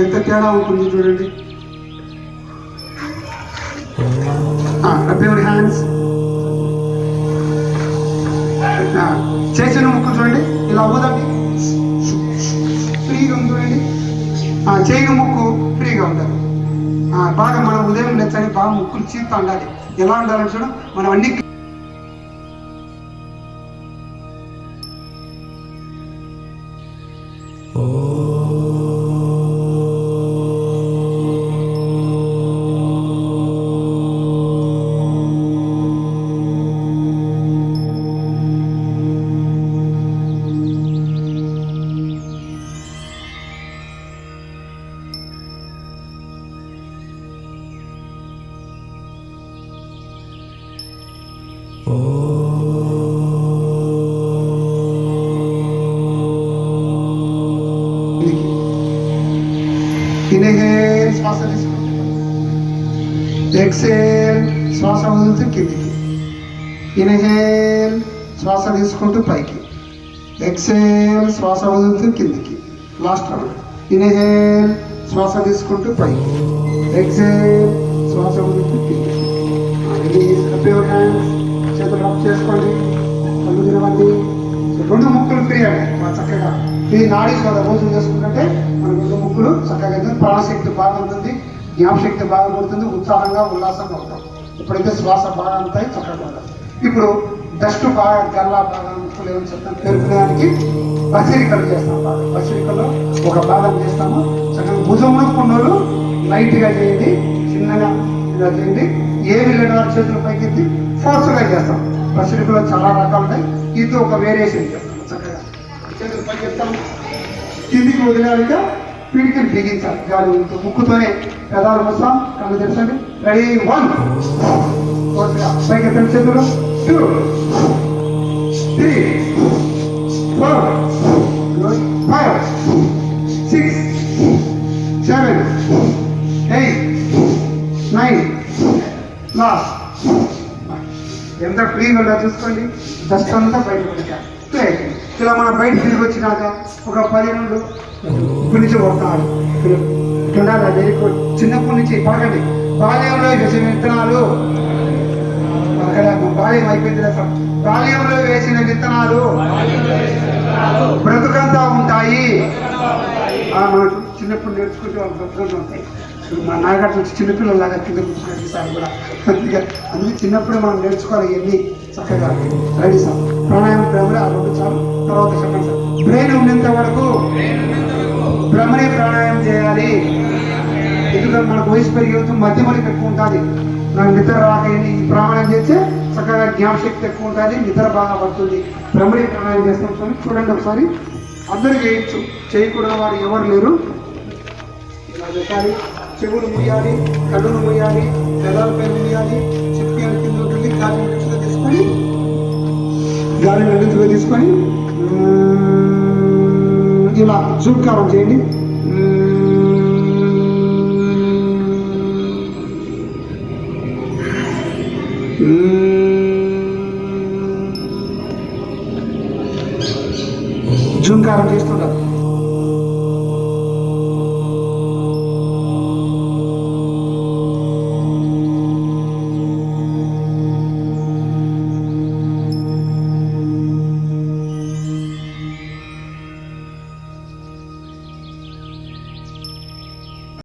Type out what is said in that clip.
ఎంత తేడా ఉంటుంది చూడండి. హ్యాండ్స్ చేసిన ముక్కు చూడండి, ఇలా అవ్వదండి, ఫ్రీగా చూడండి. చేయని ముక్కు ఫ్రీగా ఉండాలి. బాగా మనం ఉదయం లేచని బాగా ముక్కులు చీరుతూ ఉండాలి. ఎలా ఉండాలని చూడ మనం అన్ని ఇన్హేల్ శ్వాస తీసుకుంటూ, ఎక్సేల్ శ్వాస వదులుతూ కిందికి, ఇన్హేల్ శ్వాస తీసుకుంటూ పైకి, ఎక్సేల్ శ్వాస వదులుతూ కిందికి. Last round. ఇన్హేల్ శ్వాస తీసుకుంటూ పైకి, ఎక్సేల్ శ్వాస వదులుతూ కిందికి. చేతులు రబ్ చేసుకోండి, కళ్ళు తినవండి. రెండు ముక్కులు ఫ్రీ అండి చక్కగా. ఇది నాడీ సోద రోజు చేసుకుంటే మన రెండు ముక్కులు చక్కగా ప్రాణశక్తి బాగా ఉంటుంది, జ్ఞాపశక్తి బాగా పడుతుంది, ఉత్సాహంగా ఉల్లాసంగా ఉంటాం. ఎప్పుడైతే శ్వాస బాగా ఉంటాయి చక్కగా ఉంటాయి. ఇప్పుడు డస్ట్ బాగా గల్లా బాగా ముక్కులు ఏమని చెప్తాను పేర్కొనేదానికి బసిరికలు చేస్తాం. బాగా బసిరికల్లో ఒక భాగం చేస్తాము. చక్కగా భుజములు కొన్నోళ్ళు లైట్గా చేయండి, చిన్నగా ఇలా చేయండి. ఏ విల్లని వారి చేతుల పైకి ఎత్తి ఫోర్స్గా చేస్తాం. బసిరికలో చాలా రకాలు ఉంటాయి, ఇది ఒక వేరియేషన్ చేస్తాం. చక్కగా చేతుల పైకి ఎత్తాము, కిందికి వదిలేక పిడికిని బిగించాలి. గాలి ముక్కుతోనే పెదాలు వస్తాం, కళ్ళు తెరచండి. రెడీ 1 పైకి ఎత్తండి చేతులు, 2 3 4 5 6 7 8 9 లాస్ట్. ఎంత ఫ్రీగా ఉందా చూసుకోండి. డస్ట్ అంతా బయట పడితే ఇలా మనం బయట తిరిగి వచ్చినాక ఒక 10 నుండి ఇప్పటి నుంచి కొడతాడు. చిన్నప్పటి నుంచి పడకండి. బాల్యంలో వేసిన విత్తనాలు బాల్యం అయిపోయింది. బాల్యంలో వేసిన విత్తనాలు బ్రతుకంతా ఉంటాయి. మనం చిన్నప్పుడు నేర్చుకుంటే వాళ్ళు బ్రతుకంతా ఉంటాయి. మా నాయగారు వచ్చి చిన్నపిల్లలాగా కింద కూర్చున్నట్టు సార్ కూడా అందుకే చిన్నప్పుడు మనం నేర్చుకోవాలి. ఇవన్నీ చక్కగా రెడీ సార్. ప్రాణాయామం బ్రహ్మరే ఆ 2 చాలు. తర్వాత చెప్పండి సార్. బ్రెయిన్ ఉన్నంత వరకు బ్రహ్మరే ప్రాణాయామం చేయాలి. ఎందుకు కొద్దిగా మనకు వయసు పెరిగే మధ్య మరికి ఎక్కువ ఉంటుంది. నాకు నిద్ర రాక ఈ ప్రాణాయామం చేస్తే చక్కగా జ్ఞాపశక్తి ఎక్కువ ఉంటుంది, నిద్ర బాగా పడుతుంది. భ్రమరీ ప్రాణాయామం చేస్తాం స్వామి, చూడండి ఒకసారి. అందరూ చేయొచ్చు, చేయకూడని వారు ఎవరు లేరు. ఇలా పెట్టాలి, చెవులు ముయ్యాలి, కళ్ళును ముయ్యాలి, పెదాలపై ముయ్యాలి, చెప్పి కింద ఉంటుంది. గాలి నడుచుగా తీసుకొని ఇలా జూకారం చేయండి. జూకారం చేస్తుంటారు.